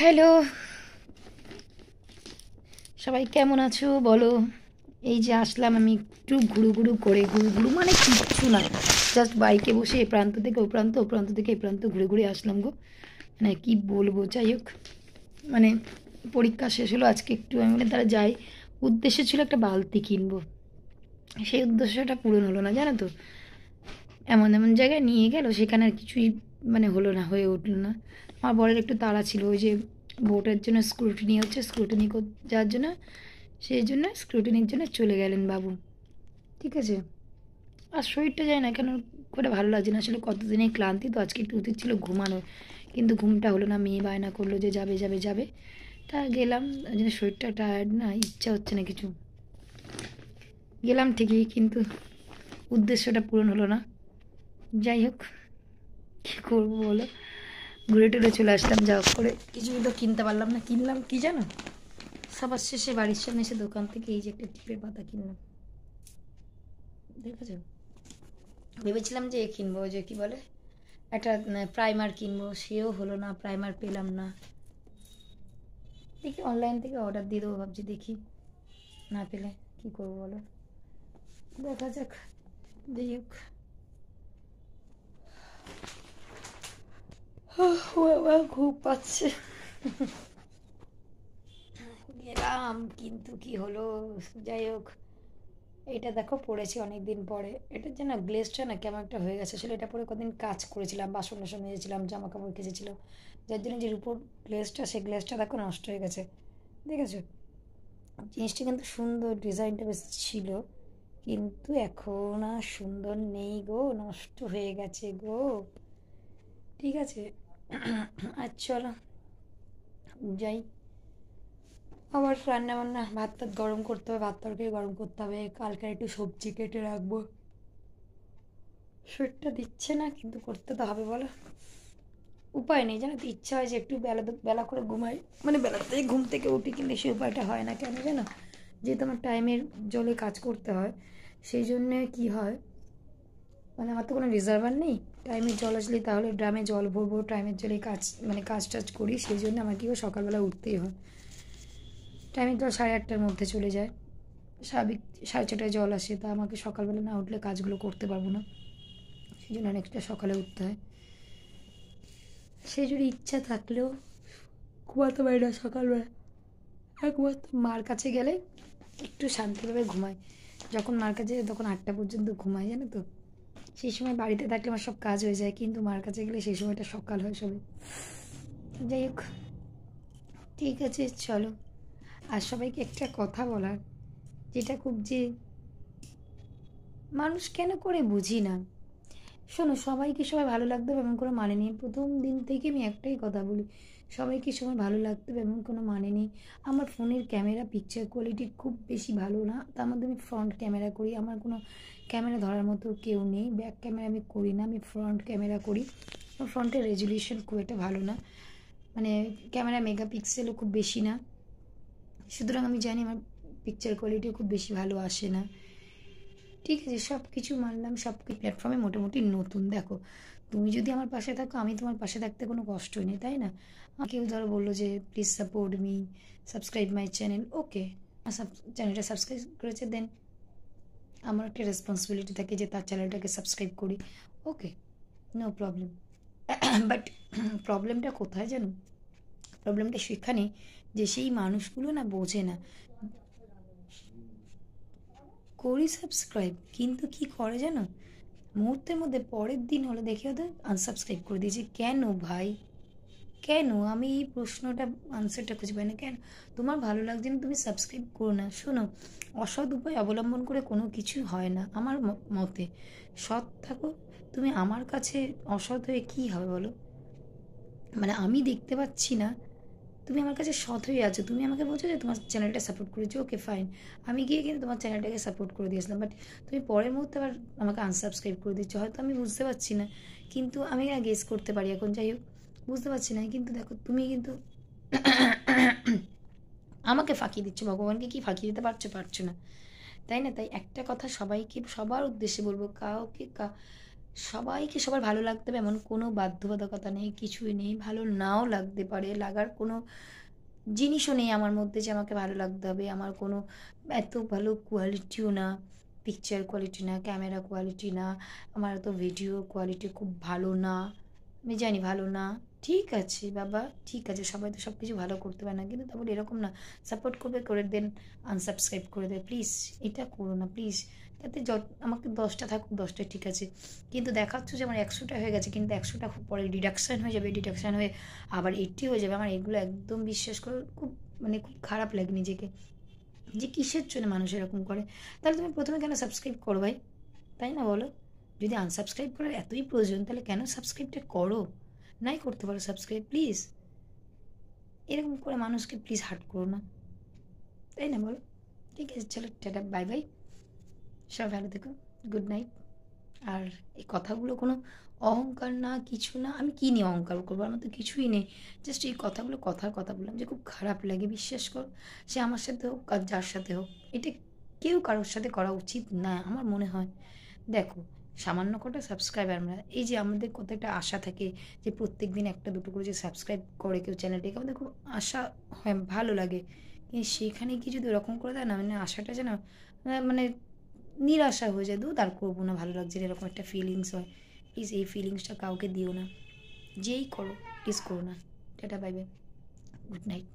Hello, সবাই কেমন আছো বলো? এই যে আসলাম আমি একটু ঘুরু ঘুরু করে, ঘুরু ঘুরু মানে কিচ্ছু না, জাস্ট বাইকে বসে এ প্রান্ত থেকে ও প্রান্ত, ও প্রান্ত থেকে এ প্রান্ত ঘুরে ঘুরে আসলাম গো। মানে কি বলবো, যাই হোক, মানে পরীক্ষা শেষ হলো আজকে, একটু আমি মানে তারা যাই, উদ্দেশ্য ছিল একটা বালতি কিনবো, সেই উদ্দেশ্যটা পূরণ হলো না জানো তো। এমন এমন জায়গায় নিয়ে গেল, সেখানে আর কিছুই মানে হলো না, হয়ে উঠলো না। আমার বরের একটু তাড়া ছিল, ওই যে ভোটের জন্য স্ক্রুটিনি হচ্ছে, স্ক্রুটিনি যাওয়ার জন্য, সেই জন্য স্ক্রুটিনির জন্য চলে গেলেন বাবু। ঠিক আছে, আর শরীরটা যায় না কেন করে, ভালো লাগছে না আসলে, কতদিনই ক্লান্তি, তো আজকে একটু উচিত ছিল ঘুমানোর, কিন্তু ঘুমটা হলো না। মেয়ে বায়না করলো যে যাবে যাবে যাবে, তা গেলাম, ওই জন্য শরীরটা টায়ার্ড, না ইচ্ছা হচ্ছে না কিছু, গেলাম ঠিকই, কিন্তু উদ্দেশ্যটা পূরণ হলো না। যাই হোক, কী করবো বলো, ঘুরে টুরে চলে আসলাম, যা হোক করে কিছুই তো কিনতে পারলাম না। কিনলাম কি জানো, সবার শেষে বাড়ির সামনে এসে দোকান থেকে এই যে একটা টিপের পাতা কিনলাম, দেখেছো? ভেবেছিলাম যে এ কিনবো, ওই যে কী বলে, একটা প্রাইমার কিনবো, সেও হলো না, প্রাইমার পেলাম না। দেখি অনলাইন থেকে অর্ডার দিয়ে দেবো ভাবছি, দেখি না পেলে কী করবো বলো, দেখা যাক। যাই হোক, বাবা ঘুম পাচ্ছে। গেলাম, কিন্তু কি হলো, যাই হোক, এটা দেখো পড়েছি অনেক দিন পরে, এটার যেন গ্লেজটা না কেমন একটা হয়ে গেছে, আসলে এটা পরে কদিন কাজ করেছিলাম, বাসন টাসন মেজেছিলাম, জামা কাপড় কেচেছিলাম, যার জন্য যে উপর গ্লেজটা, সেই গ্লেজটা দেখো নষ্ট হয়ে গেছে, দেখেছো? জিনিসটা কিন্তু সুন্দর, ডিজাইনটা বেশ ছিল, কিন্তু এখন আর সুন্দর নেই গো, নষ্ট হয়ে গেছে গো। ঠিক আছে, আর চলো যাই, আবার রান্না বান্না, ভাত টাত গরম করতে হবে, ভাত তরকারি গরম করতে হবে, কালকে একটু সবজি কেটে রাখবো। শরীরটা দিচ্ছে না, কিন্তু করতে তো হবে বলো, উপায় নেই জানো তো। ইচ্ছা হয় যে একটু বেলা বেলা করে ঘুমাই, মানে বেলাতেই ঘুম থেকে উঠি, কিন্তু সেই উপায়টা হয় না, কেন জানো? যেহেতু আমার টাইমের জলে কাজ করতে হয়, সেই জন্যে কী হয়, মানে আমার তো কোনো রিজার্ভার নেই, টাইমের জল আসলে তাহলে ড্রামে জল ভরবো, টাইমের জলে কাজ মানে কাজ টাজ করি, সেই জন্য আমার কী হয়, সকালবেলা উঠতেই হয়। টাইমের জল 8:30টার মধ্যে চলে যায়, স্বাভাবিক 6:30টায় জল আসে, তা আমাকে সকালবেলা না উঠলে কাজগুলো করতে পারবো না, সেই জন্য অনেকটা সকালে উঠতে হয়। সেই জন্য ইচ্ছা থাকলেও ঘুমাতে পারি না সকালবেলা, একমাত্র মার কাছে গেলে একটু শান্তিভাবে ঘুমাই, যখন মার কাছে যাই তখন 8টা পর্যন্ত ঘুমাই জানো তো। সেই সময় বাড়িতে থাকলে আমার সব কাজ হয়ে যায়, কিন্তু মার কাছে গেলে সেই সময়টা সকাল হয় সবে। যাই হোক, ঠিক আছে চলো। আর সবাইকে একটা কথা বলার, যেটা খুব যে মানুষ কেন করে বুঝি না, শোনো, সবাইকে সবাই ভালো লাগতে হবে এমন কোনো মানে নেই, প্রথম দিন থেকে আমি একটাই কথা বলি, সবাইকে সবাই ভালো লাগতে হবে এমন কোনো মানে নেই। আমার ফোনের ক্যামেরা পিকচার কোয়ালিটি খুব বেশি ভালো না, তার মধ্যে আমি ফ্রন্ট ক্যামেরা করি, আমার কোনো ক্যামেরা ধরার মতো কেউ নেই, ব্যাক ক্যামেরা আমি করি না, আমি ফ্রন্ট ক্যামেরা করি। আমার ফ্রন্টের রেজলিউশন খুব একটা ভালো না, মানে ক্যামেরা মেগাপিক্সেলও খুব বেশি না, সুতরাং আমি জানি আমার পিকচার কোয়ালিটিও খুব বেশি ভালো আসে না। ঠিক আছে, সব কিছু মানলাম, সব প্ল্যাটফর্মে মোটামুটি নতুন, দেখো তুমি যদি আমার পাশে থাকো, আমি তোমার পাশে থাকতে কোনো কষ্টই নেই, তাই না? কেউ ধরো বললো যে please support me, subscribe my channel, okay, চ্যানেলটা সাবস্ক্রাইব করেছে, দেন আমার একটা রেসপন্সিবিলিটি থাকে যে তার চ্যানেলটাকে সাবস্ক্রাইব করি, ওকে, নো প্রবলেম। বাট প্রবলেমটা কোথায় জানো, প্রবলেমটা সেখানে যে সেই মানুষগুলো না বোঝে না, করি সাবস্ক্রাইব, কিন্তু কি করে জানো, মুহূর্তের মধ্যে পরের দিন হলো দেখি ওদের আনসাবস্ক্রাইব করে দিয়েছি, কেন ভাই, কেন? আমি এই প্রশ্নটা আনসারটা খুঁজে পাই না, কেন? তোমার ভালো লাগছে না, তুমি সাবস্ক্রাইব করো না। শোনো, অসৎ উপায় অবলম্বন করে কোনো কিছু হয় না আমার মতে, সৎ থাকো। তুমি আমার কাছে অসৎ হয়ে কী হবে বলো, মানে আমি দেখতে পাচ্ছি না, তুমি আমার কাছে সৎ হয়ে আছো, তুমি আমাকে বলছো যে তোমার চ্যানেলটা সাপোর্ট করেছো, ওকে ফাইন, আমি গিয়ে কিন্তু তোমার চ্যানেলটাকে সাপোর্ট করে দিয়েছিলাম, বাট তুমি পরের মুহূর্তে আবার আমাকে আনসাবস্ক্রাইব করে দিচ্ছ, হয়তো আমি বুঝতে পারছি না, কিন্তু আমি না গেস করতে পারি এখন, যাই হোক, বুঝতে পারছি না, কিন্তু দেখো তুমি কিন্তু আমাকে ফাঁকি দিচ্ছ, ভগবানকে কি ফাঁকি দিতে পারছো? পারছো না, তাই না? তাই একটা কথা সবাইকে, সবার উদ্দেশ্যে বলবো, কাউকে সবাইকে সবার ভালো লাগতে হবে এমন কোনো বাধ্যবাধকতা নেই, কিছুই নেই। ভালো নাও লাগতে পারে, লাগার কোনো জিনিসও নেই আমার মধ্যে যে আমাকে ভালো লাগতে হবে। আমার কোনো এত ভালো কোয়ালিটিও না, পিকচার কোয়ালিটি না, ক্যামেরা কোয়ালিটি না, আমার এত ভিডিও কোয়ালিটি খুব ভালো না। আমি জানি ভালো না। ঠিক আছে বাবা, ঠিক আছে। সবাই তো সব কিছু ভালো করতে পারে না। কিন্তু তা বলে এরকম না। সাপোর্ট করবে করে দেন, আনসাবস্ক্রাইব করে দেয়। প্লিজ এটা করো না প্লিজ। তাতে আমাকে 10টা থাকুক 10টাই ঠিক আছে। কিন্তু দেখাচ্ছ যে আমার 100টা হয়ে গেছে, কিন্তু 100টা পরে ডিডাকশান হয়ে যাবে, ডিডাকশান হয়ে আবার 80 হয়ে যাবে। আমার এগুলো একদম বিশ্বাস করো খুব মানে খুব খারাপ লাগে নিজেকে, যে কিসের জন্য মানুষ এরকম করে। তাহলে তুমি প্রথমে কেন সাবস্ক্রাইব করো ভাই, তাই না বলো? যদি আনসাবস্ক্রাইব করার এতই প্রয়োজন তাহলে কেন সাবস্ক্রাইবটা করো? নাই করতে পারো সাবস্ক্রাইব প্লিজ। এরকম করে মানুষকে প্লিজ হার্ট করো না, তাই না বলো? ঠিক আছে, চলো টাটা, বাই বাই। সব ভালো থেকো, গুড নাইট। আর এই কথাগুলো কোনো অহংকার না, কিছু না। আমি কী নিয়ে অহংকার করবো? আমার তো কিছুই নেই। জাস্ট এই কথাগুলো কথার কথা বললাম যে খুব খারাপ লাগে, বিশ্বাস করো। সে আমার সাথে হোক আর যার সাথে হোক, এটা কেউ কারোর সাথে করা উচিত না আমার মনে হয়। দেখো, সামান্য কটা সাবস্ক্রাইবার আমরা, এই যে আমাদের কত একটা আশা থাকে যে প্রত্যেক দিন একটা দুটো করে যে সাবস্ক্রাইব করে কেউ চ্যানেলটাকে, আমাদের খুব আশা হয়, ভালো লাগে। কিন্তু সেখানে কি যদি ওরকম করে দেয় না, মানে আশাটা যেন মানে নিরাশা হয়ে যায়। ধুর আর করবো না, ভালো লাগছে না, এরকম একটা ফিলিংস হয়। প্লিজ এই ফিলিংসটা কাউকে দিও না, যেই করো প্লিজ করো না। Tata, bye bye, good night.